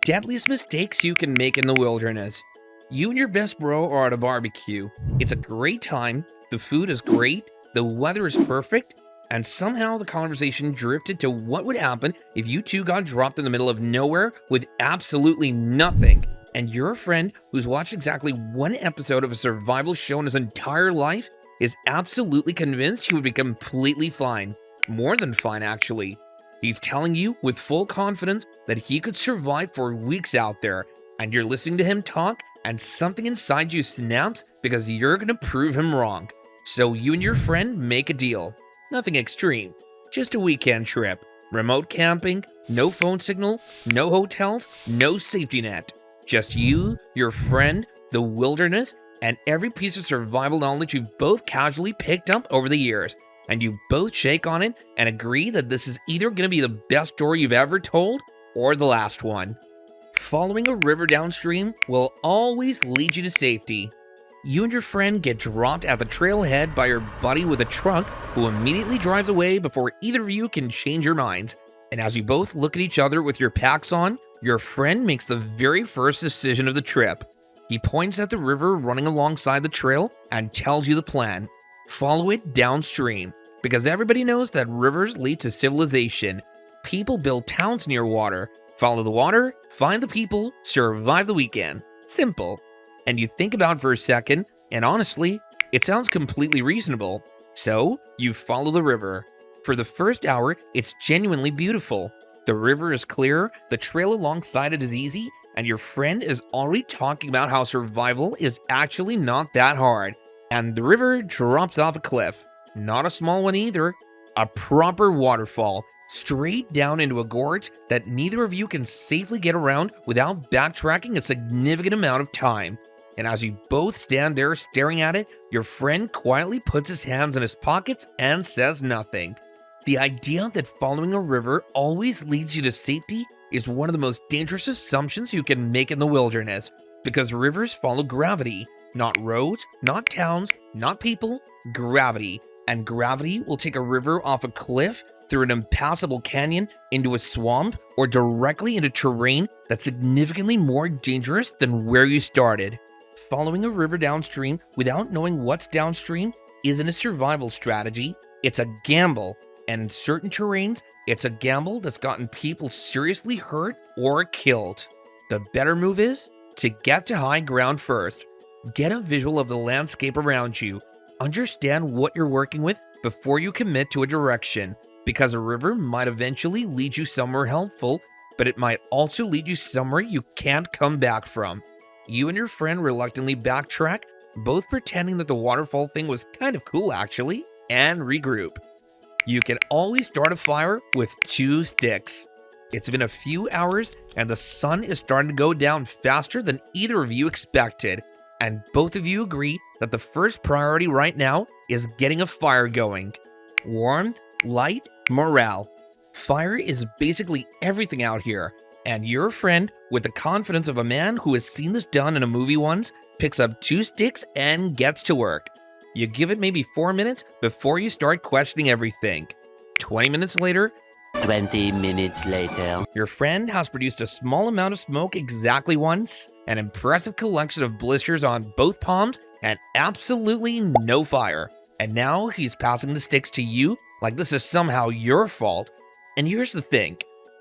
Deadliest mistakes you can make in the wilderness. You and your best bro are at a barbecue. It's a great time, the food is great, the weather is perfect, and somehow the conversation drifted to what would happen if you two got dropped in the middle of nowhere with absolutely nothing, and your friend, who's watched exactly one episode of a survival show in his entire life, is absolutely convinced he would be completely fine. More than fine, actually. He's telling you with full confidence that he could survive for weeks out there, and you're listening to him talk, and something inside you snaps because you're gonna prove him wrong. So you and your friend make a deal. Nothing extreme, just a weekend trip. Remote camping, no phone signal, no hotels, no safety net. Just you, your friend, the wilderness, and every piece of survival knowledge you've both casually picked up over the years. And you both shake on it and agree that this is either going to be the best story you've ever told or the last one. Following a river downstream will always lead you to safety. You and your friend get dropped at the trailhead by your buddy with a truck who immediately drives away before either of you can change your minds. And as you both look at each other with your packs on, your friend makes the very first decision of the trip. He points at the river running alongside the trail and tells you the plan. Follow it downstream, because everybody knows that rivers lead to civilization. People build towns near water. Follow the water, find the people, survive the weekend. Simple. And you think about it for a second, and honestly, it sounds completely reasonable. So, you follow the river. For the first hour, it's genuinely beautiful. The river is clear, the trail alongside it is easy, and your friend is already talking about how survival is actually not that hard. And the river drops off a cliff. Not a small one either. A proper waterfall, straight down into a gorge that neither of you can safely get around without backtracking a significant amount of time. And as you both stand there staring at it, your friend quietly puts his hands in his pockets and says nothing. The idea that following a river always leads you to safety is one of the most dangerous assumptions you can make in the wilderness, because rivers follow gravity. Not roads, not towns, not people, gravity. And gravity will take a river off a cliff, through an impassable canyon, into a swamp, or directly into terrain that's significantly more dangerous than where you started. Following a river downstream without knowing what's downstream isn't a survival strategy, it's a gamble. And in certain terrains, it's a gamble that's gotten people seriously hurt or killed. The better move is to get to high ground first. Get a visual of the landscape around you. Understand what you're working with before you commit to a direction, because a river might eventually lead you somewhere helpful, but it might also lead you somewhere you can't come back from. You and your friend reluctantly backtrack, both pretending that the waterfall thing was kind of cool actually, and regroup. You can always start a fire with 2 sticks. It's been a few hours and the sun is starting to go down faster than either of you expected. And both of you agree that the first priority right now is getting a fire going. Warmth, light, morale. Fire is basically everything out here, and your friend, with the confidence of a man who has seen this done in a movie once, picks up 2 sticks and gets to work. You give it maybe 4 minutes before you start questioning everything. 20 minutes later, 20 minutes later. Your friend has produced a small amount of smoke exactly once, an impressive collection of blisters on both palms, and absolutely no fire. And now he's passing the sticks to you like this is somehow your fault. And here's the thing.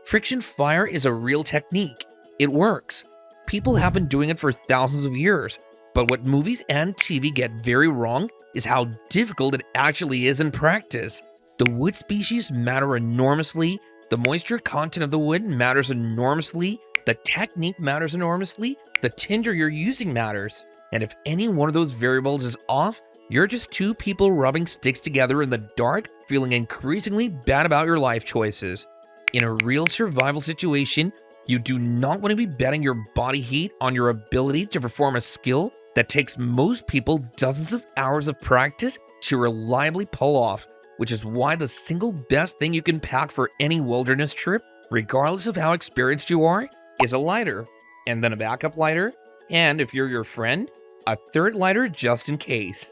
Friction fire is a real technique. It works. People have been doing it for thousands of years. But what movies and TV get very wrong is how difficult it actually is in practice. The wood species matter enormously, the moisture content of the wood matters enormously, the technique matters enormously, the tinder you're using matters. And if any one of those variables is off, you're just 2 people rubbing sticks together in the dark, feeling increasingly bad about your life choices. In a real survival situation, you do not want to be betting your body heat on your ability to perform a skill that takes most people dozens of hours of practice to reliably pull off. Which is why the single best thing you can pack for any wilderness trip, regardless of how experienced you are, is a lighter, and then a backup lighter, and if you're your friend, a 3rd lighter just in case.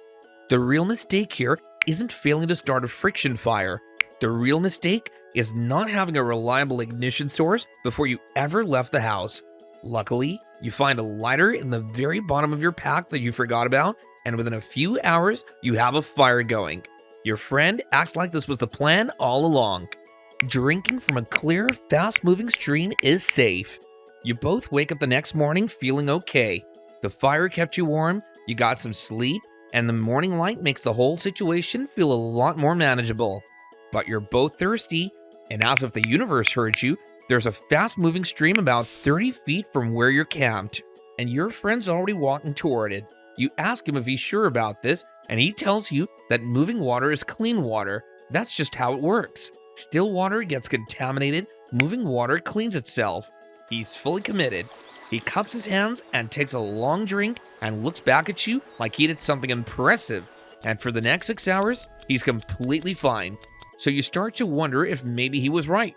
The real mistake here isn't failing to start a friction fire. The real mistake is not having a reliable ignition source before you ever left the house. Luckily, you find a lighter in the very bottom of your pack that you forgot about, and within a few hours, you have a fire going. Your friend acts like this was the plan all along. Drinking from a clear, fast-moving stream is safe. You both wake up the next morning feeling okay. The fire kept you warm, you got some sleep, and the morning light makes the whole situation feel a lot more manageable. But you're both thirsty, and as if the universe heard you, there's a fast-moving stream about 30 feet from where you're camped, and your friend's already walking toward it. You ask him if he's sure about this, and he tells you that moving water is clean water. That's just how it works. Still water gets contaminated, moving water cleans itself. He's fully committed. He cups his hands and takes a long drink and looks back at you like he did something impressive. And for the next 6 hours, he's completely fine. So you start to wonder if maybe he was right.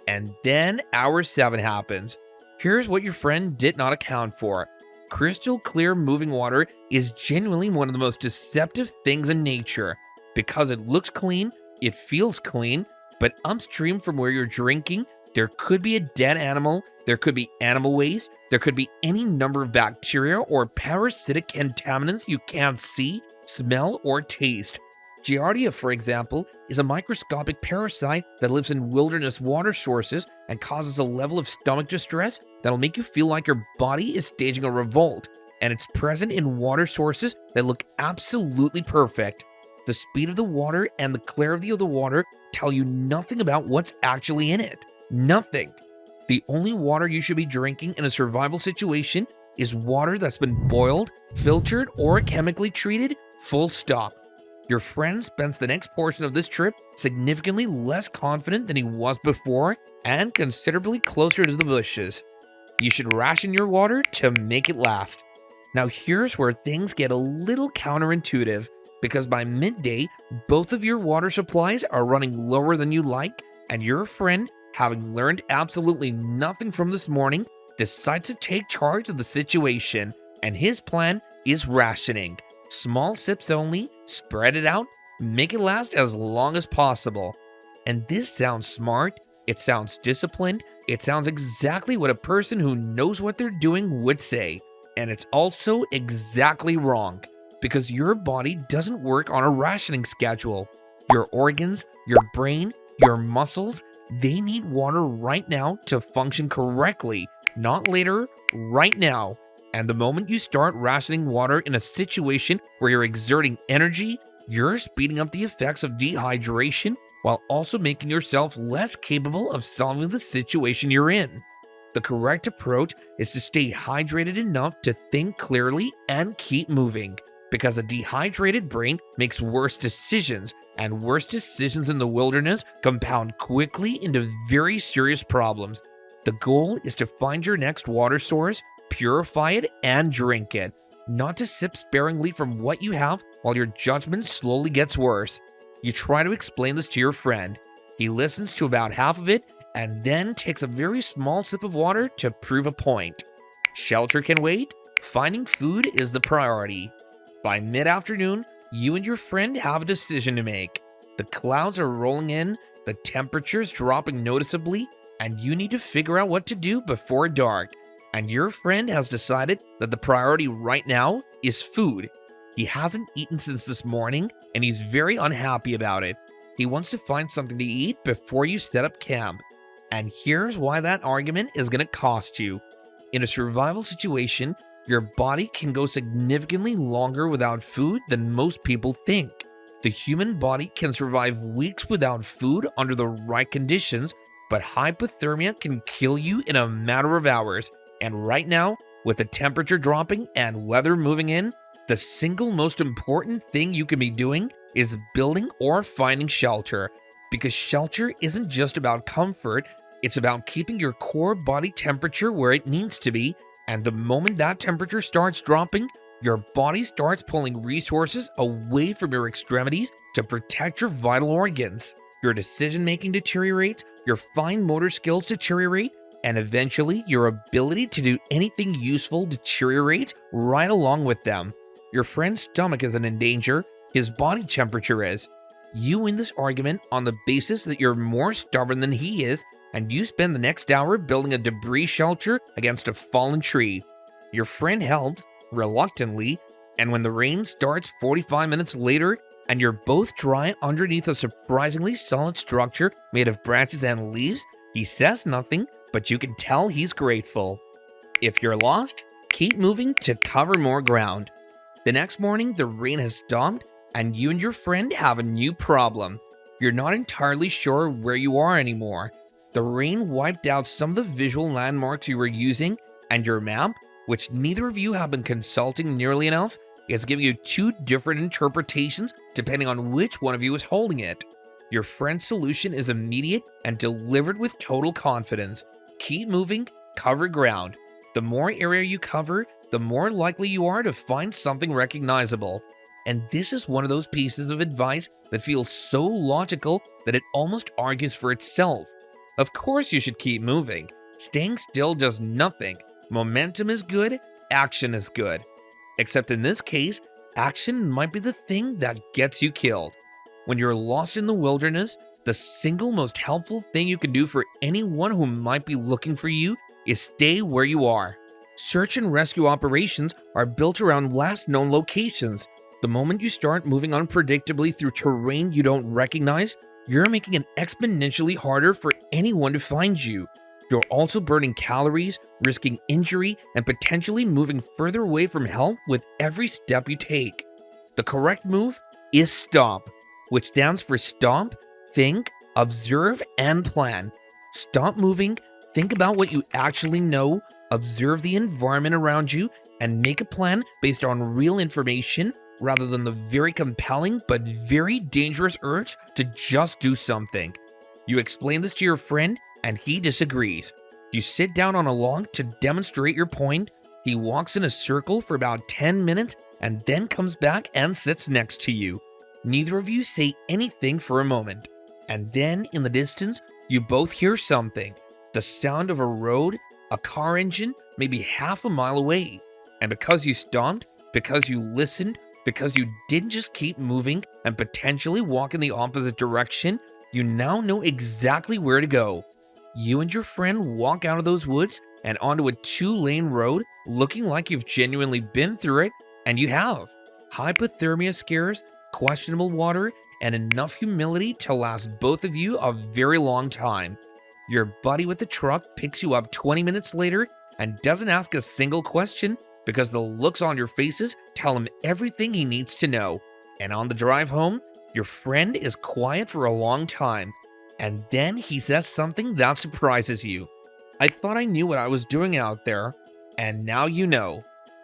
And then hour 7 happens. Here's what your friend did not account for. Crystal clear moving water is genuinely one of the most deceptive things in nature. Because it looks clean, it feels clean, but upstream from where you're drinking, there could be a dead animal, there could be animal waste, there could be any number of bacteria or parasitic contaminants you can't see, smell, or taste. Giardia, for example, is a microscopic parasite that lives in wilderness water sources and causes a level of stomach distress that'll make you feel like your body is staging a revolt, and it's present in water sources that look absolutely perfect. The speed of the water and the clarity of the water tell you nothing about what's actually in it. Nothing. The only water you should be drinking in a survival situation is water that's been boiled, filtered, or chemically treated, full stop. Your friend spends the next portion of this trip significantly less confident than he was before and considerably closer to the bushes. You should ration your water to make it last. Now here's where things get a little counterintuitive, because by midday, both of your water supplies are running lower than you like, and your friend, having learned absolutely nothing from this morning, decides to take charge of the situation, and his plan is rationing. Small sips only, spread it out, make it last as long as possible. And this sounds smart, it sounds disciplined, it sounds exactly what a person who knows what they're doing would say. And it's also exactly wrong, because your body doesn't work on a rationing schedule. Your organs, your brain, your muscles, they need water right now to function correctly, not later, right now. And the moment you start rationing water in a situation where you're exerting energy, you're speeding up the effects of dehydration while also making yourself less capable of solving the situation you're in. The correct approach is to stay hydrated enough to think clearly and keep moving, because a dehydrated brain makes worse decisions, and worse decisions in the wilderness compound quickly into very serious problems. The goal is to find your next water source, purify it, and drink it, not to sip sparingly from what you have while your judgment slowly gets worse. You try to explain this to your friend. He listens to about half of it and then takes a very small sip of water to prove a point. Shelter can wait. Finding food is the priority. By mid-afternoon, you and your friend have a decision to make. The clouds are rolling in, the temperature's dropping noticeably, and you need to figure out what to do before dark. And your friend has decided that the priority right now is food. He hasn't eaten since this morning, and he's very unhappy about it. He wants to find something to eat before you set up camp. And here's why that argument is going to cost you. In a survival situation, your body can go significantly longer without food than most people think. The human body can survive weeks without food under the right conditions, but hypothermia can kill you in a matter of hours. And right now, with the temperature dropping and weather moving in, the single most important thing you can be doing is building or finding shelter. Because shelter isn't just about comfort, it's about keeping your core body temperature where it needs to be, and the moment that temperature starts dropping, your body starts pulling resources away from your extremities to protect your vital organs. Your decision-making deteriorates, your fine motor skills deteriorate, and eventually your ability to do anything useful deteriorates right along with them. Your friend's stomach isn't in danger, his body temperature is. You win this argument on the basis that you're more stubborn than he is, and you spend the next hour building a debris shelter against a fallen tree. Your friend helps, reluctantly, and when the rain starts 45 minutes later and you're both dry underneath a surprisingly solid structure made of branches and leaves, he says nothing, but you can tell he's grateful. If you're lost, keep moving to cover more ground. The next morning, the rain has stopped, and you and your friend have a new problem. You're not entirely sure where you are anymore. The rain wiped out some of the visual landmarks you were using, and your map, which neither of you have been consulting nearly enough, is giving you two different interpretations depending on which one of you is holding it. Your friend's solution is immediate and delivered with total confidence. Keep moving, cover ground. The more area you cover, the more likely you are to find something recognizable. And this is one of those pieces of advice that feels so logical that it almost argues for itself. Of course you should keep moving. Staying still does nothing. Momentum is good, action is good. Except in this case, action might be the thing that gets you killed. When you're lost in the wilderness, the single most helpful thing you can do for anyone who might be looking for you is stay where you are. Search and rescue operations are built around last known locations. The moment you start moving unpredictably through terrain you don't recognize, you're making it exponentially harder for anyone to find you. You're also burning calories, risking injury, and potentially moving further away from help with every step you take. The correct move is stop, which stands for stop, think, observe, and plan. Stop moving, think about what you actually know, observe the environment around you, and make a plan based on real information rather than the very compelling but very dangerous urge to just do something. You explain this to your friend, and he disagrees. You sit down on a log to demonstrate your point. He walks in a circle for about 10 minutes and then comes back and sits next to you. Neither of you say anything for a moment. And then, in the distance, you both hear something. The sound of a road, a car engine, maybe half a mile away. And because you stopped, because you listened, because you didn't just keep moving and potentially walk in the opposite direction, you now know exactly where to go. You and your friend walk out of those woods and onto a 2-lane road looking like you've genuinely been through it, and you have. Hypothermia scares, questionable water, and enough humility to last both of you a very long time. Your buddy with the truck picks you up 20 minutes later and doesn't ask a single question because the looks on your faces tell him everything he needs to know. And on the drive home, your friend is quiet for a long time, and then he says something that surprises you. I thought I knew what I was doing out there, and now you know.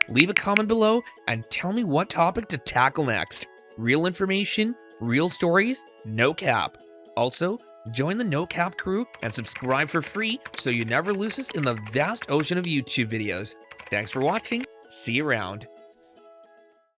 Leave a comment below and tell me what topic to tackle next. Real information, real stories, no cap. Also, join the No Cap crew and subscribe for free so you never lose us in the vast ocean of YouTube videos. Thanks for watching. See you around.